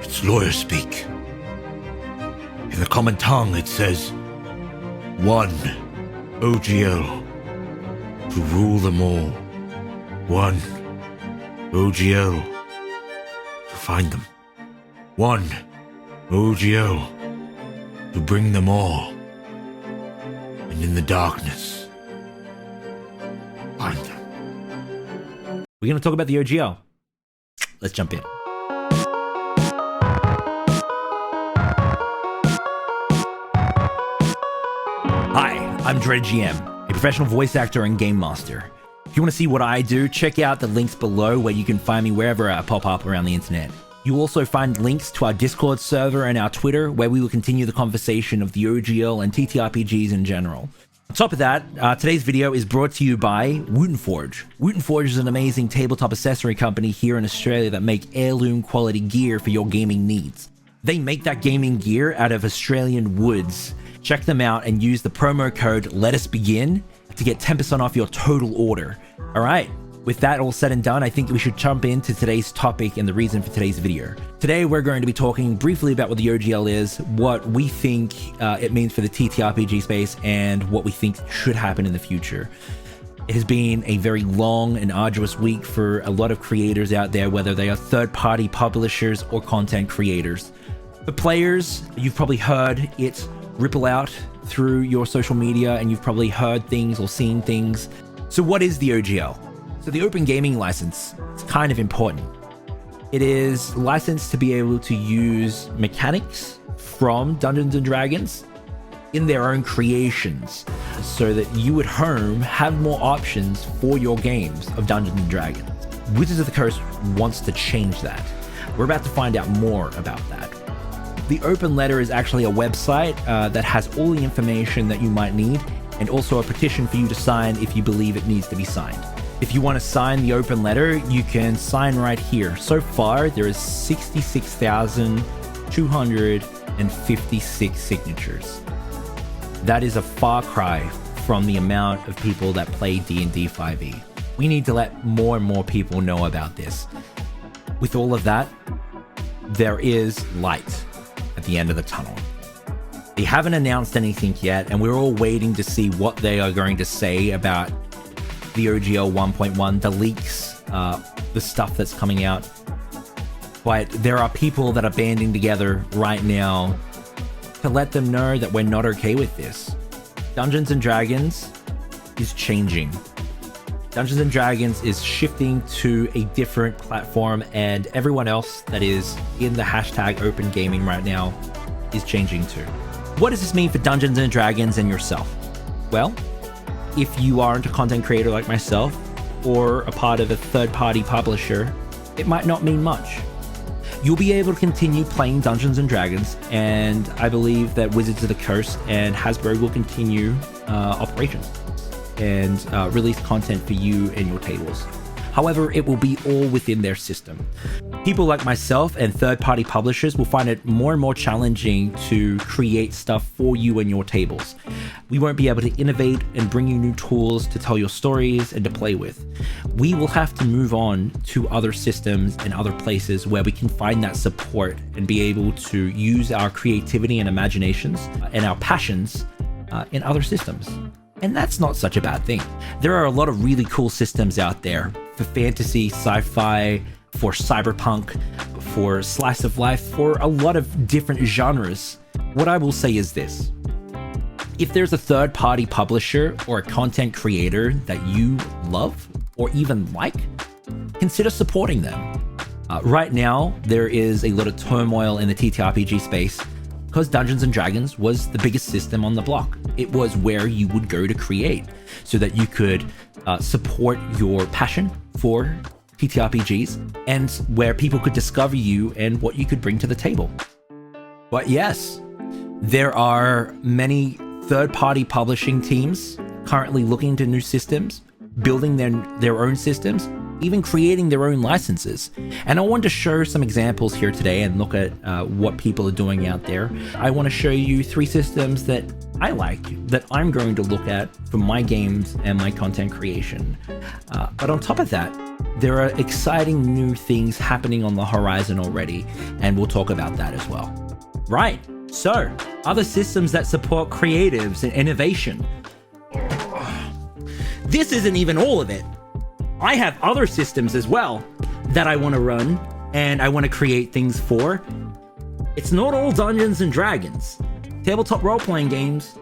It's lawyer speak. In the common tongue, it says, one OGL to rule them all. One OGL to find them. One OGL to bring them all. And in the darkness, find them. We're going to talk about the OGL. Let's jump in. Hi, I'm DreadGM, a professional voice actor and game master. If you want to see what I do, check out the links below where you can find me wherever I pop up around the internet. You'll also find links to our Discord server and our Twitter, where we will continue the conversation of the OGL and TTRPGs in general. On top of that, today's video is brought to you by Wooten Forge. Wooten Forge is an amazing tabletop accessory company here in Australia that make heirloom quality gear for your gaming needs. They make that gaming gear out of Australian woods. Check them out and use the promo code LetUsBegin to get 10% off your total order. All right, with that all said and done, I think we should jump into today's topic and the reason for today's video. Today, we're going to be talking briefly about what the OGL is, what we think it means for the TTRPG space, and what we think should happen in the future. It has been a very long and arduous week for a lot of creators out there, whether they are third-party publishers or content creators. For players, you've probably heard it ripple out through your social media, and you've probably heard things or seen things. So what is the OGL? So the Open Gaming License is kind of important. It is licensed to be able to use mechanics from Dungeons & Dragons in their own creations, so that you at home have more options for your games of Dungeons & Dragons. Wizards of the Coast wants to change that. We're about to find out more about that. The Open Letter is actually a website that has all the information that you might need, and also a petition for you to sign if you believe it needs to be signed. If you want to sign the Open Letter, you can sign right here. So far, there is 66,256 signatures. That is a far cry from the amount of people that play D&D 5e. We need to let more and more people know about this. With all of that, there is light at the end of the tunnel. They haven't announced anything yet, and we're all waiting to see what they are going to say about the OGL 1.1, the leaks, the stuff that's coming out. But there are people that are banding together right now to let them know that we're not okay with this. Dungeons & Dragons is changing. Dungeons & Dragons is shifting to a different platform, and everyone else that is in the hashtag Open Gaming right now is changing too. What does this mean for Dungeons & Dragons and yourself? Well, if you aren't a content creator like myself, or a part of a third-party publisher, it might not mean much. You'll be able to continue playing Dungeons & Dragons, and I believe that Wizards of the Coast and Hasbro will continue operations and release content for you and your tables. However, it will be all within their system. People like myself and third-party publishers will find it more and more challenging to create stuff for you and your tables. We won't be able to innovate and bring you new tools to tell your stories and to play with. We will have to move on to other systems and other places where we can find that support and be able to use our creativity and imaginations and our passions in other systems. And that's not such a bad thing. There are a lot of really cool systems out there for fantasy, sci-fi, for cyberpunk, for slice of life, for a lot of different genres. What I will say is this: if there's a third-party publisher or a content creator that you love or even like, consider supporting them. Right now, there is a lot of turmoil in the TTRPG space because Dungeons & Dragons was the biggest system on the block. It was where you would go to create so that you could support your passion for TTRPGs and where people could discover you and what you could bring to the table. But yes, there are many third-party publishing teams currently looking into new systems, building their own systems, even creating their own licenses. And I want to show some examples here today and look at what people are doing out there. I want to show you 3 systems that I like, that I'm going to look at for my games and my content creation. But on top of that, there are exciting new things happening on the horizon already, and we'll talk about that as well. Right, so other systems that support creatives and innovation. This isn't even all of it. I have other systems as well that I want to run and I want to create things for. It's not all Dungeons and Dragons. Tabletop role-playing games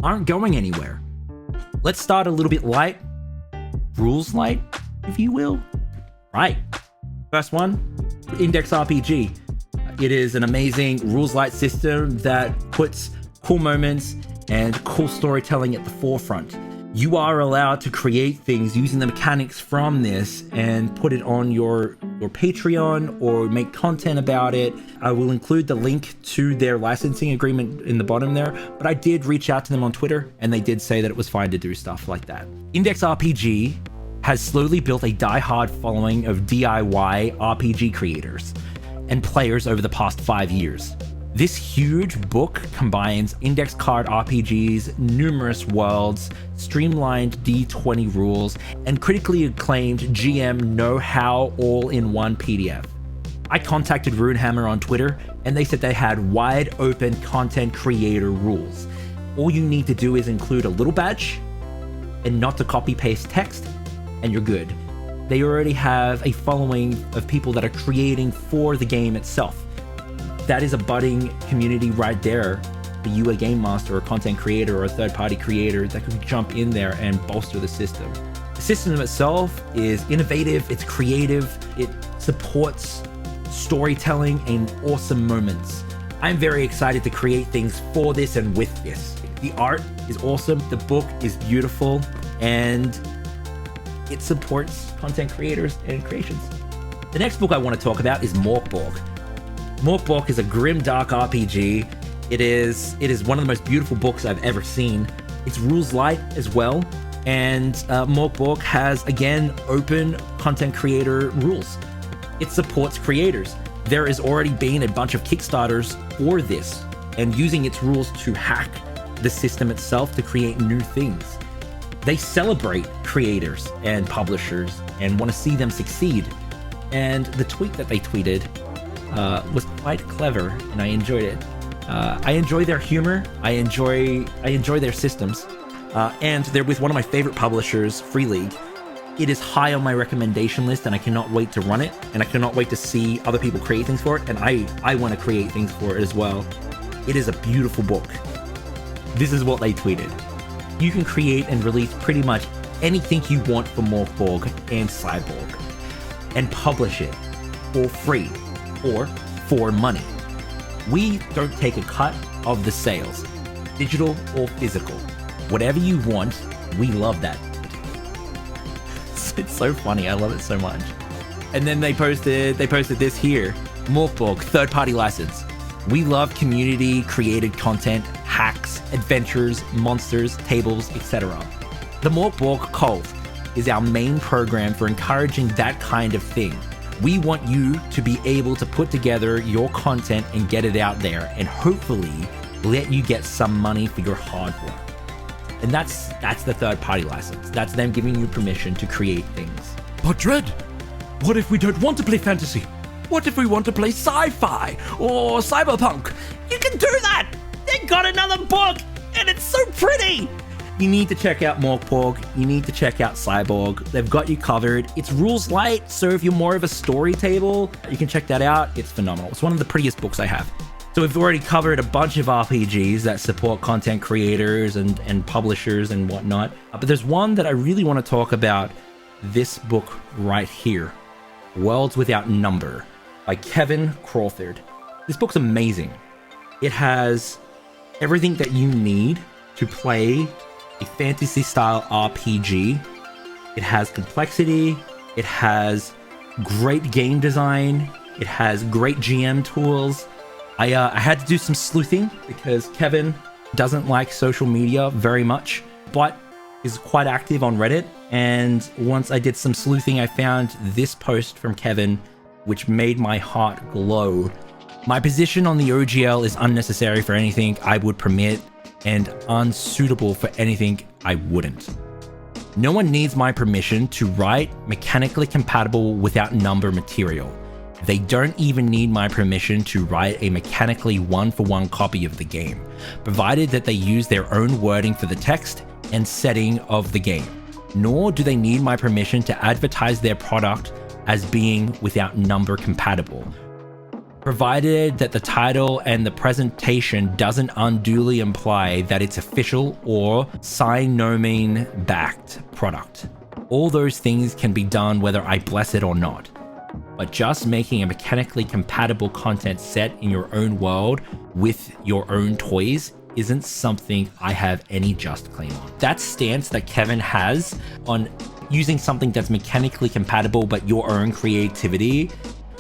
aren't going anywhere. Let's start a little bit light. Rules light, if you will. Right. First one, Index RPG. It is an amazing rules light system that puts cool moments and cool storytelling at the forefront. You are allowed to create things using the mechanics from this and put it on your Patreon or make content about it. I will include the link to their licensing agreement in the bottom there, but I did reach out to them on Twitter and they did say that it was fine to do stuff like that. Index RPG has slowly built a die-hard following of DIY RPG creators and players over the past 5 years. This huge book combines index card RPGs, numerous worlds, streamlined D20 rules, and critically acclaimed GM know-how all in one PDF. I contacted Runehammer on Twitter, and they said they had wide open content creator rules. All you need to do is include a little badge and not to copy-paste text, and you're good. They already have a following of people that are creating for the game itself. That is a budding community right there for you, a game master or content creator or a third-party creator that could jump in there and bolster the system. The system itself is innovative, it's creative, it supports storytelling and awesome moments. I'm very excited to create things for this and with this. The art is awesome, the book is beautiful, and it supports content creators and creations. The next book I want to talk about is Morkborg. Morkborg is a grim, dark RPG. It is one of the most beautiful books I've ever seen. It's rules light as well, and Morkborg has, again, open content creator rules. It supports creators. There has already been a bunch of Kickstarters for this, and using its rules to hack the system itself to create new things. They celebrate creators and publishers and want to see them succeed. And the tweet that they tweeted was quite clever, and I enjoyed it. I enjoy their humor. I enjoy their systems, and they're with one of my favorite publishers, Free League. It is high on my recommendation list, and I cannot wait to run it, and I cannot wait to see other people create things for it, and I want to create things for it as well. It is a beautiful book. This is what they tweeted. You can create and release pretty much anything you want for Morkborg and Cyborg, and publish it for free or for money. We don't take a cut of the sales, digital or physical. Whatever you want, we love that. It's so funny, I love it so much. And then they posted this here, Morkborg, third-party license. We love community created content, hacks, adventures, monsters, tables, etc. The Morkborg Cult is our main program for encouraging that kind of thing. We want you to be able to put together your content and get it out there, and hopefully let you get some money for your hard work. And that's the third-party license. That's them giving you permission to create things. But Dread, what if we don't want to play fantasy? What if we want to play sci-fi or cyberpunk? You can do that! They got another book, and it's so pretty! You need to check out Morkborg. You need to check out Cyborg. They've got you covered. It's rules light, so if you're more of a story table, you can check that out. It's phenomenal. It's one of the prettiest books I have. So we've already covered a bunch of RPGs that support content creators and publishers and whatnot. But there's one that I really want to talk about, this book right here, Worlds Without Number by Kevin Crawford. This book's amazing. It has everything that you need to play a fantasy-style RPG. It has complexity. It has great game design. It has great GM tools. I had to do some sleuthing because Kevin doesn't like social media very much, but is quite active on Reddit. And once I did some sleuthing, I found this post from Kevin, which made my heart glow. My position on the OGL is unnecessary for anything I would permit and unsuitable for anything I wouldn't. No one needs my permission to write mechanically compatible without number material. They don't even need my permission to write a mechanically one-for-one copy of the game, provided that they use their own wording for the text and setting of the game. Nor do they need my permission to advertise their product as being without number compatible, provided that the title and the presentation doesn't unduly imply that it's official or sign-nomine backed product. All those things can be done whether I bless it or not. But just making a mechanically compatible content set in your own world with your own toys isn't something I have any just claim on. That stance that Kevin has on using something that's mechanically compatible but your own creativity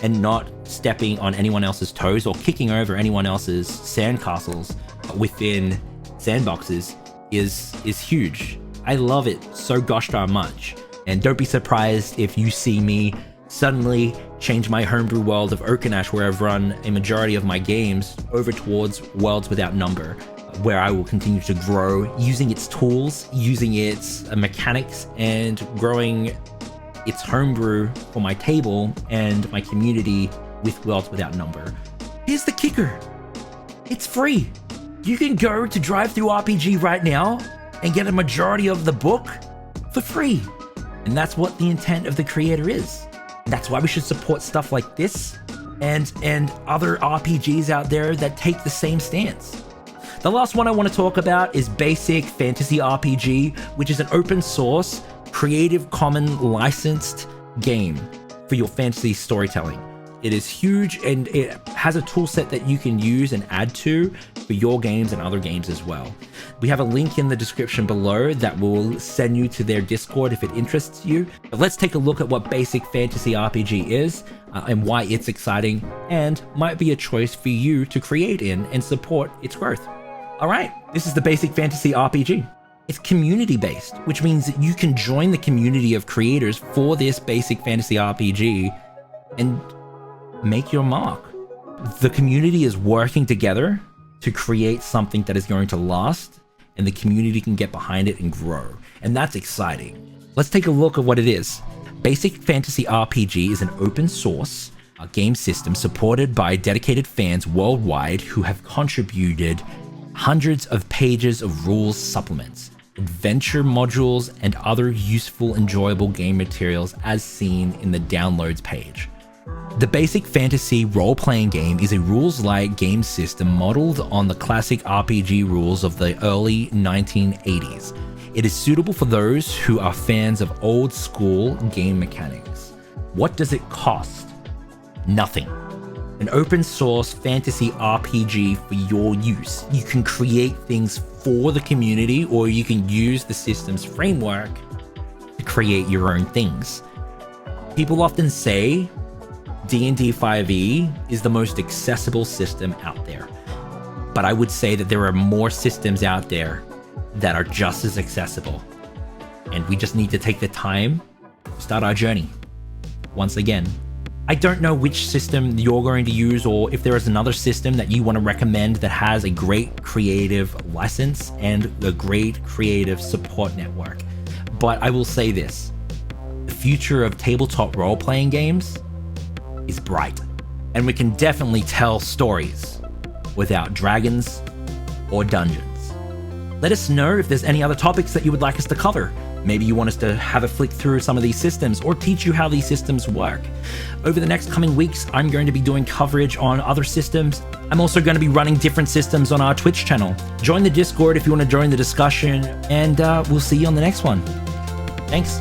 and not stepping on anyone else's toes or kicking over anyone else's sandcastles within sandboxes is huge. I love it so gosh darn much. And don't be surprised if you see me suddenly change my homebrew world of Oakenash, where I've run a majority of my games, over towards Worlds Without Number, where I will continue to grow using its tools, using its mechanics, and growing its homebrew for my table and my community with Worlds Without Number. Here's the kicker. It's free. You can go to DriveThruRPG right now and get a majority of the book for free. And that's what the intent of the creator is. That's why we should support stuff like this and other RPGs out there that take the same stance. The last one I want to talk about is Basic Fantasy RPG, which is an open source, Creative Commons licensed game for your fantasy storytelling. It is huge and it has a tool set that you can use and add to for your games and other games as well. We have a link in the description below that will send you to their Discord if it interests you. But let's take a look at what Basic Fantasy RPG is and why it's exciting and might be a choice for you to create in and support its growth. All right, this is the Basic Fantasy RPG. It's community based, which means that you can join the community of creators for this Basic Fantasy RPG and make your mark. The community is working together to create something that is going to last, and the community can get behind it and grow. And that's exciting. Let's take a look at what it is. Basic Fantasy RPG is an open source game system supported by dedicated fans worldwide who have contributed hundreds of pages of rules supplements, adventure modules, and other useful, enjoyable game materials as seen in the downloads page. The Basic Fantasy role-playing game is a rules-light game system modeled on the classic RPG rules of the early 1980s. It is suitable for those who are fans of old-school game mechanics. What does it cost? Nothing. An open-source fantasy RPG for your use. You can create things for the community, or you can use the system's framework to create your own things. People often say D&D 5e is the most accessible system out there, but I would say that there are more systems out there that are just as accessible, and we just need to take the time to start our journey. Once again, I don't know which system you're going to use, or if there is another system that you want to recommend that has a great creative license and a great creative support network, but I will say this: the future of tabletop role-playing games is bright, and we can definitely tell stories without dragons or dungeons. Let us know if there's any other topics that you would like us to cover. Maybe you want us to have a flick through some of these systems or teach you how these systems work. Over the next coming weeks, I'm going to be doing coverage on other systems. I'm also going to be running different systems on our Twitch channel. Join the Discord if you want to join the discussion, and we'll see you on the next one. Thanks.